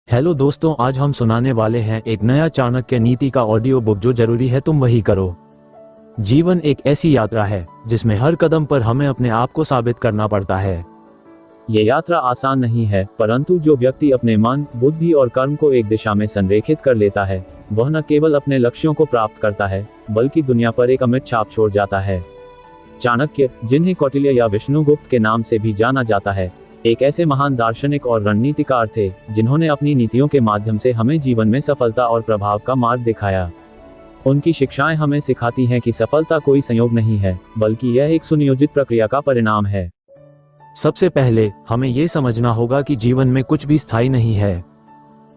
Hello दोस्तों, आज हम सुनाने वाले हैं एक नया चाणक्य नीति का ऑडियो बुक जो जरूरी है तुम वही करो। जीवन एक ऐसी यात्रा है जिसमें हर कदम पर हमें अपने आप को साबित करना पड़ता है। ये यात्रा आसान नहीं है, परंतु जो व्यक्ति अपने मन, बुद्धि और कर्म को एक दिशा में संरेखित कर लेता है, वह न केवल अपने लक्ष्यों को प्राप्त करता है, बल्कि दुनिया पर एक अमिट छाप छोड़ जाता है। चाणक्य, जिन्हें कौटिल्य या विष्णुगुप्त के नाम से भी जाना जाता है, एक ऐसे महान दार्शनिक और रणनीतिकार थे जिन्होंने अपनी नीतियों के माध्यम से हमें जीवन में सफलता और प्रभाव का मार्ग दिखाया। उनकी शिक्षाएं हमें सिखाती हैं कि सफलता कोई संयोग नहीं है, बल्कि यह एक सुनियोजित प्रक्रिया का परिणाम है। सबसे पहले हमें ये समझना होगा कि जीवन में कुछ भी स्थायी नहीं है।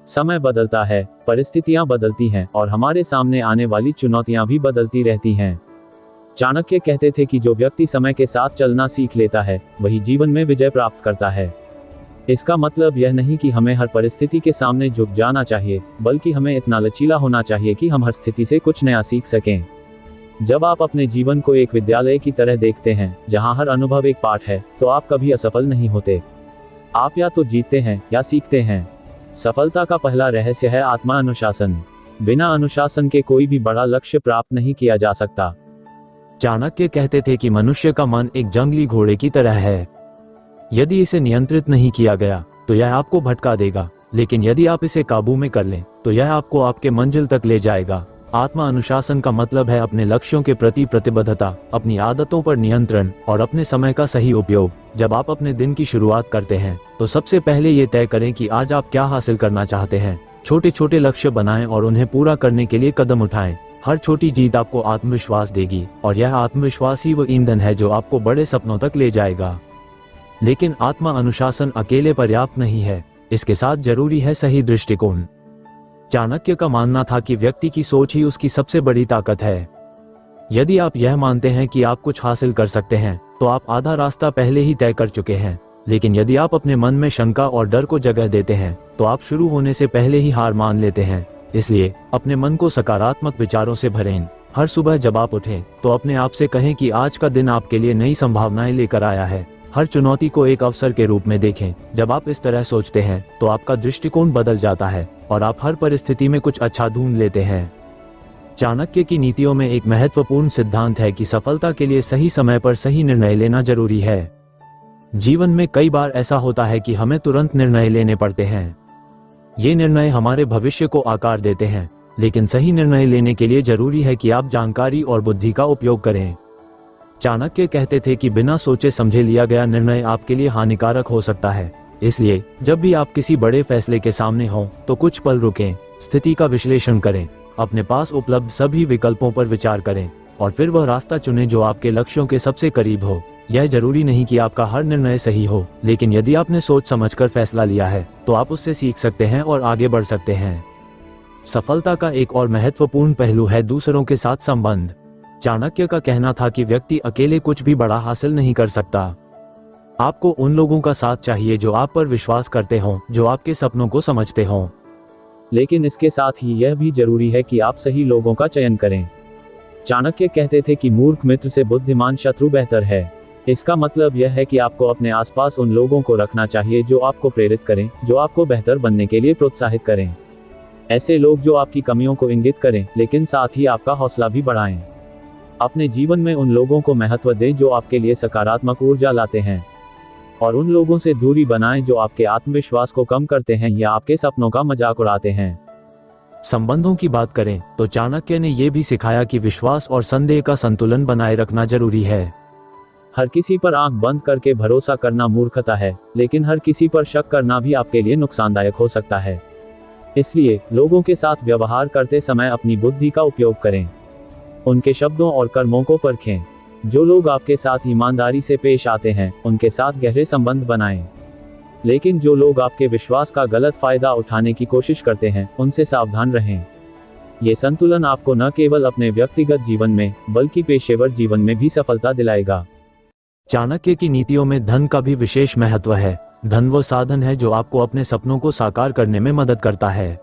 समय बदलता है, परिस्थितियां बदलती हैं और हमारे सामने आने वाली चुनौतियां भी बदलती रहती हैं। चाणक्य कहते थे कि जो व्यक्ति समय के साथ चलना सीख लेता है, वही जीवन में विजय प्राप्त करता है। इसका मतलब यह नहीं कि हमें हर परिस्थिति के सामने झुक जाना चाहिए, बल्कि हमें इतना लचीला होना चाहिए कि हम हर स्थिति से कुछ नया सीख सकें। जब आप अपने जीवन को एक विद्यालय की तरह देखते हैं, जहां हर अनुभव एक पाठ है, तो आप कभी असफल नहीं होते। आप या तो जीतते हैं या सीखते हैं। सफलता का पहला रहस्य है आत्मा अनुशासन। बिना अनुशासन के कोई भी बड़ा लक्ष्य प्राप्त नहीं किया जा सकता। चाणक्य कहते थे कि मनुष्य का मन एक जंगली घोड़े की तरह है। यदि इसे नियंत्रित नहीं किया गया तो यह आपको भटका देगा, लेकिन यदि आप इसे काबू में कर लें तो यह आपको आपके मंजिल तक ले जाएगा। आत्मा अनुशासन का मतलब है अपने लक्ष्यों के प्रति प्रतिबद्धता, अपनी आदतों पर नियंत्रण और अपने समय का सही उपयोग। जब आप अपने दिन की शुरुआत करते हैं तो सबसे पहले ये तय करें कि आज आप क्या हासिल करना चाहते हैं। छोटे छोटे लक्ष्य बनाएं और उन्हें पूरा करने के लिए कदम उठाएं। हर छोटी जीत आपको आत्मविश्वास देगी और यह आत्मविश्वास ही वो ईंधन है जो आपको बड़े सपनों तक ले जाएगा। लेकिन आत्मा अनुशासन अकेले पर्याप्त नहीं है, इसके साथ जरूरी है सही दृष्टिकोण। चाणक्य का मानना था कि व्यक्ति की सोच ही उसकी सबसे बड़ी ताकत है। यदि आप यह मानते हैं कि आप कुछ हासिल कर सकते हैं, तो आप आधा रास्ता पहले ही तय कर चुके हैं। लेकिन यदि आप अपने मन में शंका और डर को जगह देते हैं, तो आप शुरू होने से पहले ही हार मान लेते हैं। इसलिए अपने मन को सकारात्मक विचारों से भरें। हर सुबह जब आप उठें तो अपने आप से कहें कि आज का दिन आपके लिए नई संभावनाएं लेकर आया है। हर चुनौती को एक अवसर के रूप में देखें। जब आप इस तरह सोचते हैं तो आपका दृष्टिकोण बदल जाता है और आप हर परिस्थिति में कुछ अच्छा ढूंढ लेते हैं। चाणक्य की नीतियों में एक महत्वपूर्ण सिद्धांत है कि सफलता के लिए सही समय पर सही निर्णय लेना जरूरी है। जीवन में कई बार ऐसा होता है कि हमें तुरंत निर्णय लेने पड़ते हैं। ये निर्णय हमारे भविष्य को आकार देते हैं, लेकिन सही निर्णय लेने के लिए जरूरी है कि आप जानकारी और बुद्धि का उपयोग करें। चाणक्य कहते थे कि बिना सोचे समझे लिया गया निर्णय आपके लिए हानिकारक हो सकता है। इसलिए जब भी आप किसी बड़े फैसले के सामने हों तो कुछ पल रुकें, स्थिति का विश्लेषण करें, अपने पास उपलब्ध सभी विकल्पों पर विचार करें और फिर वह रास्ता चुनें जो आपके लक्ष्यों के सबसे करीब हो। यह जरूरी नहीं कि आपका हर निर्णय सही हो, लेकिन यदि आपने सोच समझकर फैसला लिया है तो आप उससे सीख सकते हैं और आगे बढ़ सकते हैं। सफलता का एक और महत्वपूर्ण पहलू है दूसरों के साथ संबंध। चाणक्य का कहना था कि व्यक्ति अकेले कुछ भी बड़ा हासिल नहीं कर सकता। आपको उन लोगों का साथ चाहिए जो आप पर विश्वास करते हों, जो आपके सपनों को समझते हों। लेकिन इसके साथ ही यह भी जरूरी है कि आप सही लोगों का चयन करें। चाणक्य कहते थे कि मूर्ख मित्र से बुद्धिमान शत्रु बेहतर है। इसका मतलब यह है कि आपको अपने आसपास उन लोगों को रखना चाहिए जो आपको प्रेरित करें, जो आपको बेहतर बनने के लिए प्रोत्साहित करें। ऐसे लोग जो आपकी कमियों को इंगित करें, लेकिन साथ ही आपका हौसला भी बढ़ाएं। अपने जीवन में उन लोगों को महत्व दें जो आपके लिए सकारात्मक ऊर्जा लाते हैं, और उन लोगों से दूरी बनाएं जो आपके आत्मविश्वास को कम करते हैं या आपके सपनों का मजाक उड़ाते हैं। संबंधों की बात करें तो चाणक्य ने यह भी सिखाया कि विश्वास और संदेह का संतुलन बनाए रखना जरूरी है। हर किसी पर आंख बंद करके भरोसा करना मूर्खता है, लेकिन हर किसी पर शक करना भी आपके लिए नुकसानदायक हो सकता है। इसलिए लोगों के साथ व्यवहार करते समय अपनी बुद्धि का उपयोग करें। उनके शब्दों और कर्मों को परखें। जो लोग आपके साथ ईमानदारी से पेश आते हैं, उनके साथ गहरे संबंध बनाएं। लेकिन जो लोग आपके विश्वास का गलत फायदा उठाने की कोशिश करते हैं, उनसे सावधान रहें। ये संतुलन आपको न केवल अपने व्यक्तिगत जीवन में, बल्कि पेशेवर जीवन में भी सफलता दिलाएगा। चाणक्य की नीतियों में धन का भी विशेष महत्व है। धन वो साधन है जो आपको अपने सपनों को साकार करने में मदद करता है।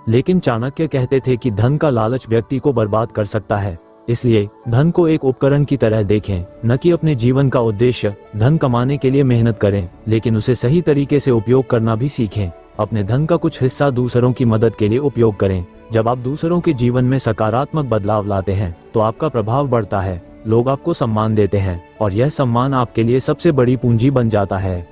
लेकिन चाणक्य कहते थे कि धन का लालच व्यक्ति को बर्बाद कर सकता है। इसलिए धन को एक उपकरण की तरह देखें, न कि अपने जीवन का उद्देश्य। धन कमाने के लिए मेहनत करें, लेकिन उसे सही तरीके से उपयोग करना भी सीखें। अपने धन का कुछ हिस्सा दूसरों की मदद के लिए उपयोग करें। जब आप दूसरों के जीवन में सकारात्मक बदलाव लाते हैं तो आपका प्रभाव बढ़ता है, लोग आपको सम्मान देते हैं और यह सम्मान आपके लिए सबसे बड़ी पूंजी बन जाता है।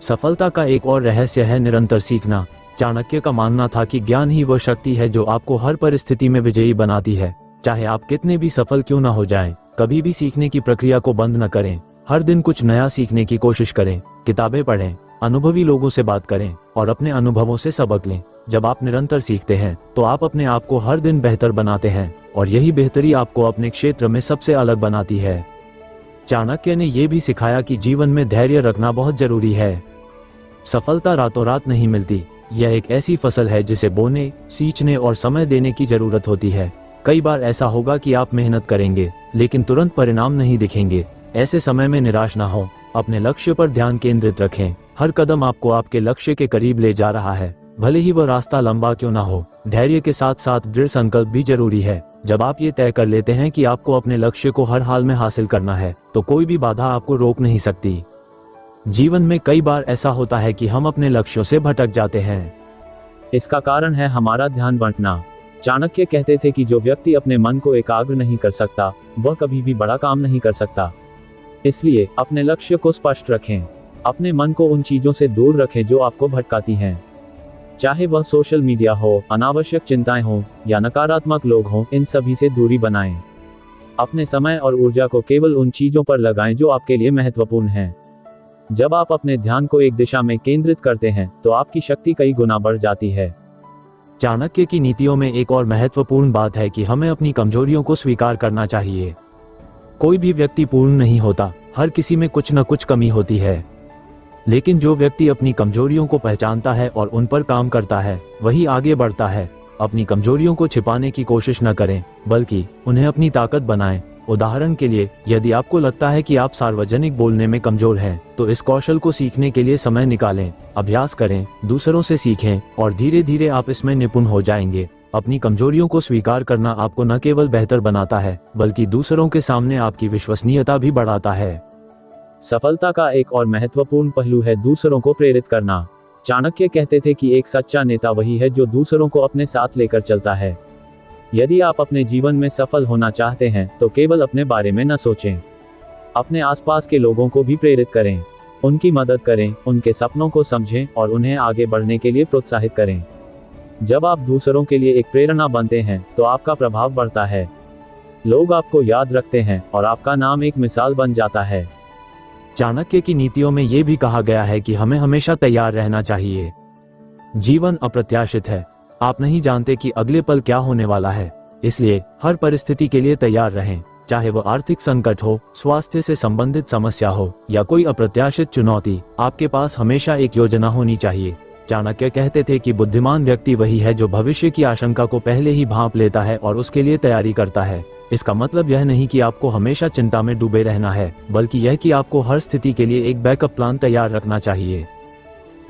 सफलता का एक और रहस्य है निरंतर सीखना। चाणक्य का मानना था कि ज्ञान ही वह शक्ति है जो आपको हर परिस्थिति में विजयी बनाती है। चाहे आप कितने भी सफल क्यों न हो जाएं, कभी भी सीखने की प्रक्रिया को बंद न करें। हर दिन कुछ नया सीखने की कोशिश करें, किताबें पढ़ें, अनुभवी लोगों से बात करें और अपने अनुभवों से सबक लें। जब आप निरंतर सीखते हैं तो आप अपने आप को हर दिन बेहतर बनाते हैं और यही बेहतरी आपको अपने क्षेत्र में सबसे अलग बनाती है। चाणक्य ने यह भी सिखाया कि जीवन में धैर्य रखना बहुत जरूरी है। सफलता रातों रात नहीं मिलती। यह एक ऐसी फसल है जिसे बोने, सींचने और समय देने की जरूरत होती है। कई बार ऐसा होगा कि आप मेहनत करेंगे लेकिन तुरंत परिणाम नहीं दिखेंगे। ऐसे समय में निराश ना हो, अपने लक्ष्य पर ध्यान केंद्रित रखें। हर कदम आपको आपके लक्ष्य के करीब ले जा रहा है, भले ही वह रास्ता लंबा क्यों ना हो। धैर्य के साथ साथ दृढ़ संकल्प भी जरूरी है। जब आप ये तय कर लेते हैं कि आपको अपने लक्ष्य को हर हाल में हासिल करना है तो कोई भी बाधा आपको रोक नहीं सकती। जीवन में कई बार ऐसा होता है कि हम अपने लक्ष्यों से भटक जाते हैं। इसका कारण है हमारा ध्यान बंटना। चाणक्य कहते थे कि जो व्यक्ति अपने मन को एकाग्र नहीं कर सकता वह कभी भी बड़ा काम नहीं कर सकता। इसलिए अपने लक्ष्य को स्पष्ट रखें। अपने मन को उन चीजों से दूर रखें जो आपको भटकाती हैं। चाहे वह सोशल मीडिया हो, अनावश्यक चिंताएं हो या नकारात्मक लोग हों, इन सभी से दूरी बनाएं। अपने समय और ऊर्जा को केवल उन चीजों पर लगाएं जो आपके लिए महत्वपूर्ण हैं। जब आप अपने ध्यान को एक दिशा में केंद्रित करते हैं तो आपकी शक्ति कई गुना बढ़ जाती है। चाणक्य की नीतियों में एक और महत्वपूर्ण बात है कि हमें अपनी कमजोरियों को स्वीकार करना चाहिए। कोई भी व्यक्ति पूर्ण नहीं होता, हर किसी में कुछ न कुछ कमी होती है। लेकिन जो व्यक्ति अपनी कमजोरियों को पहचानता है और उन पर काम करता है वही आगे बढ़ता है। अपनी कमजोरियों को छिपाने की कोशिश न करें, बल्कि उन्हें अपनी ताकत बनाएं। उदाहरण के लिए, यदि आपको लगता है कि आप सार्वजनिक बोलने में कमजोर हैं, तो इस कौशल को सीखने के लिए समय निकालें, अभ्यास करें, दूसरों से सीखें और धीरे धीरे आप इसमें निपुण हो जाएंगे। अपनी कमजोरियों को स्वीकार करना आपको न केवल बेहतर बनाता है बल्कि दूसरों के सामने आपकी विश्वसनीयता भी बढ़ाता है। सफलता का एक और महत्वपूर्ण पहलू है दूसरों को प्रेरित करना। चाणक्य कहते थे कि एक सच्चा नेता वही है जो दूसरों को अपने साथ लेकर चलता है। यदि आप अपने जीवन में सफल होना चाहते हैं तो केवल अपने बारे में न सोचें, अपने आसपास के लोगों को भी प्रेरित करें। उनकी मदद करें, उनके सपनों को समझें और उन्हें आगे बढ़ने के लिए प्रोत्साहित करें। जब आप दूसरों के लिए एक प्रेरणा बनते हैं तो आपका प्रभाव बढ़ता है, लोग आपको याद रखते हैं और आपका नाम एक मिसाल बन जाता है। चाणक्य की नीतियों में यह भी कहा गया है कि हमें हमेशा तैयार रहना चाहिए। जीवन अप्रत्याशित है, आप नहीं जानते कि अगले पल क्या होने वाला है, इसलिए हर परिस्थिति के लिए तैयार रहें। चाहे वो आर्थिक संकट हो, स्वास्थ्य से संबंधित समस्या हो या कोई अप्रत्याशित चुनौती, आपके पास हमेशा एक योजना होनी चाहिए। चाणक्य कहते थे कि बुद्धिमान व्यक्ति वही है जो भविष्य की आशंका को पहले ही भांप लेता है और उसके लिए तैयारी करता है। इसका मतलब यह नहीं कि आपको हमेशा चिंता में डूबे रहना है, बल्कि यह कि आपको हर स्थिति के लिए एक बैकअप प्लान तैयार रखना चाहिए।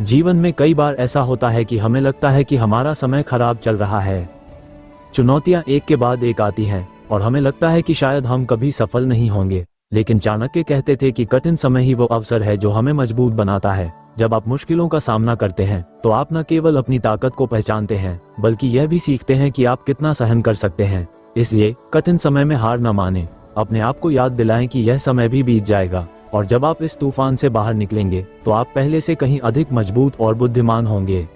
जीवन में कई बार ऐसा होता है कि हमें लगता है कि हमारा समय खराब चल रहा है। चुनौतियां एक के बाद एक आती हैं और हमें लगता है कि शायद हम कभी सफल नहीं होंगे। लेकिन चाणक्य कहते थे कि कठिन समय ही वो अवसर है जो हमें मजबूत बनाता है। जब आप मुश्किलों का सामना करते हैं तो आप न केवल अपनी ताकत को पहचानते हैं बल्कि यह भी सीखते हैं कि आप कितना सहन कर सकते हैं। इसलिए कठिन समय में हार न मानें, अपने आप को याद दिलाएं कि यह समय भी बीत जाएगा और जब आप इस तूफान से बाहर निकलेंगे तो आप पहले से कहीं अधिक मजबूत और बुद्धिमान होंगे।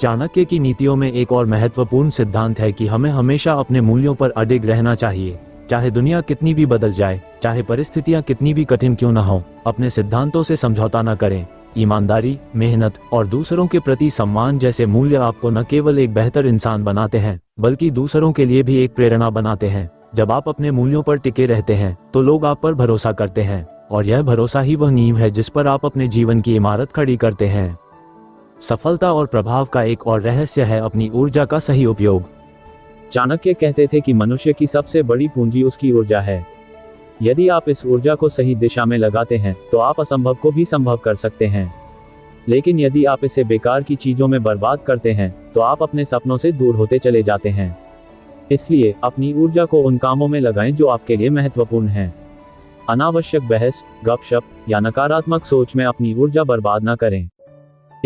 चाणक्य की नीतियों में एक और महत्वपूर्ण सिद्धांत है कि हमें हमेशा अपने मूल्यों पर अडिग रहना चाहिए। चाहे दुनिया कितनी भी बदल जाए, चाहे परिस्थितियां कितनी भी कठिन क्यों न हो, अपने सिद्धांतों से समझौता न करें। ईमानदारी, मेहनत और दूसरों के प्रति सम्मान जैसे मूल्य आपको न केवल एक बेहतर इंसान बनाते हैं बल्कि दूसरों के लिए भी एक प्रेरणा बनाते हैं। जब आप अपने मूल्यों पर टिके रहते हैं तो लोग आप पर भरोसा करते हैं और यह भरोसा ही वह नींव है जिस पर आप अपने जीवन की इमारत खड़ी करते हैं। सफलता और प्रभाव का एक और रहस्य है अपनी ऊर्जा का सही उपयोग। चाणक्य कहते थे कि मनुष्य की सबसे बड़ी पूंजी उसकी ऊर्जा है। यदि आप इस ऊर्जा को सही दिशा में लगाते हैं तो आप असंभव को भी संभव कर सकते हैं। लेकिन यदि आप इसे बेकार की चीजों में बर्बाद करते हैं तो आप अपने सपनों से दूर होते चले जाते हैं। इसलिए अपनी ऊर्जा को उन कामों में लगाएं जो आपके लिए महत्वपूर्ण हैं। अनावश्यक बहस, गपशप या नकारात्मक सोच में अपनी ऊर्जा बर्बाद न करें।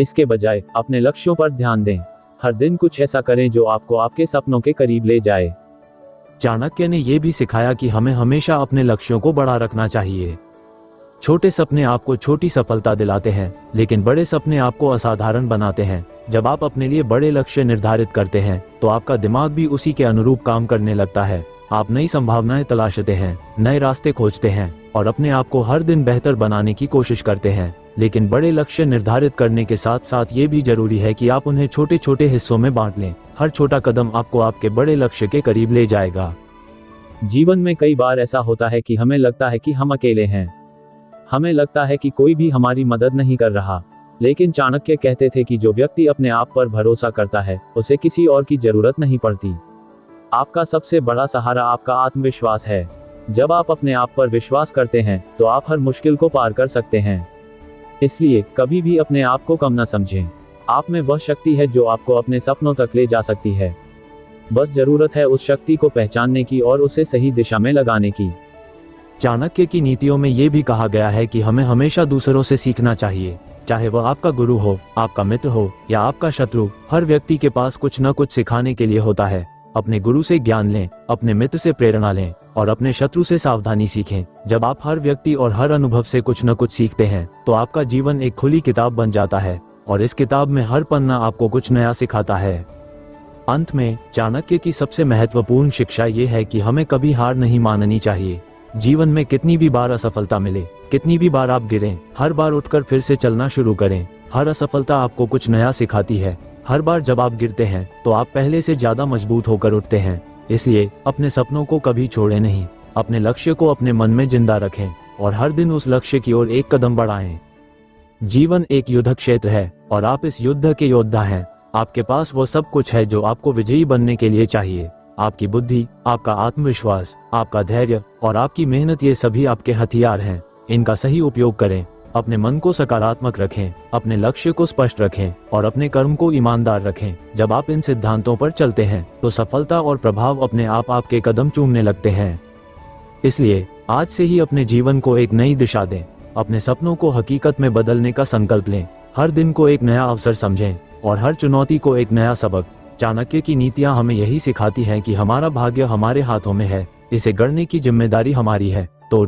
इसके बजाय अपने लक्ष्यों पर ध्यान दें। हर दिन कुछ ऐसा करें जो आपको आपके सपनों के करीब ले जाए। चाणक्य ने यह भी सिखाया कि हमें हमेशा अपने लक्ष्यों को बड़ा रखना चाहिए। छोटे सपने आपको छोटी सफलता दिलाते हैं, लेकिन बड़े सपने आपको असाधारण बनाते हैं। जब आप अपने लिए बड़े लक्ष्य निर्धारित करते हैं तो आपका दिमाग भी उसी के अनुरूप काम करने लगता है। आप नई संभावनाएं तलाशते हैं, नए रास्ते खोजते हैं और अपने आप को हर दिन बेहतर बनाने की कोशिश करते हैं। लेकिन बड़े लक्ष्य निर्धारित करने के साथ साथ ये भी जरूरी है कि आप उन्हें छोटे छोटे हिस्सों में बांट लें। हर छोटा कदम आपको आपके बड़े लक्ष्य के करीब ले जाएगा। जीवन में कई बार ऐसा होता है कि हमें लगता है कि हम अकेले हैं। हमें लगता है कि कोई भी हमारी मदद नहीं कर रहा। लेकिन चाणक्य कहते थे कि जो व्यक्ति अपने आप पर भरोसा करता है उसे किसी और की जरूरत नहीं पड़ती। आपका सबसे बड़ा सहारा आपका आत्मविश्वास है। जब आप अपने आप पर विश्वास करते हैं तो आप हर मुश्किल को पार कर सकते हैं। इसलिए कभी भी अपने आप को कम न समझें। आप में वह शक्ति है जो आपको अपने सपनों तक ले जा सकती है। बस जरूरत है उस शक्ति को पहचानने की और उसे सही दिशा में लगाने की। चाणक्य की नीतियों में ये भी कहा गया है कि हमें हमेशा दूसरों से सीखना चाहिए। चाहे वह आपका गुरु हो, आपका मित्र हो या आपका शत्रु, हर व्यक्ति के पास कुछ न कुछ सिखाने के लिए होता है। अपने गुरु से ज्ञान लें, अपने मित्र से प्रेरणा लें और अपने शत्रु से सावधानी सीखें। जब आप हर व्यक्ति और हर अनुभव से कुछ न कुछ सीखते हैं तो आपका जीवन एक खुली किताब बन जाता है और इस किताब में हर पन्ना आपको कुछ नया सिखाता है। अंत में चाणक्य की सबसे महत्वपूर्ण शिक्षा ये है कि हमें कभी हार नहीं माननी चाहिए। जीवन में कितनी भी बार असफलता मिले, कितनी भी बार आप गिरें, हर बार उठकर फिर से चलना शुरू करें। हर असफलता आपको कुछ नया सिखाती है। हर बार जब आप गिरते हैं तो आप पहले से ज्यादा मजबूत होकर उठते हैं। इसलिए अपने सपनों को कभी छोड़ें नहीं। अपने लक्ष्य को अपने मन में जिंदा रखें और हर दिन उस लक्ष्य की ओर एक कदम बढ़ाएं। जीवन एक युद्ध क्षेत्र है और आप इस युद्ध के योद्धा हैं। आपके पास वो सब कुछ है जो आपको विजयी बनने के लिए चाहिए। आपकी बुद्धि, आपका आत्मविश्वास, आपका धैर्य और आपकी मेहनत, ये सभी आपके हथियार हैं। इनका सही उपयोग करें। अपने मन को सकारात्मक रखें, अपने लक्ष्य को स्पष्ट रखें और अपने कर्म को ईमानदार रखें। जब आप इन सिद्धांतों पर चलते हैं तो सफलता और प्रभाव अपने आप आपके कदम चूमने लगते हैं। इसलिए आज से ही अपने जीवन को एक नई दिशा दें। अपने सपनों को हकीकत में बदलने का संकल्प लें। हर दिन को एक नया अवसर समझें और हर चुनौती को एक नया सबक। चाणक्य की नीतियां हमें यही सिखाती हैं कि हमारा भाग्य हमारे हाथों में है। इसे गढ़ने की जिम्मेदारी हमारी है। तो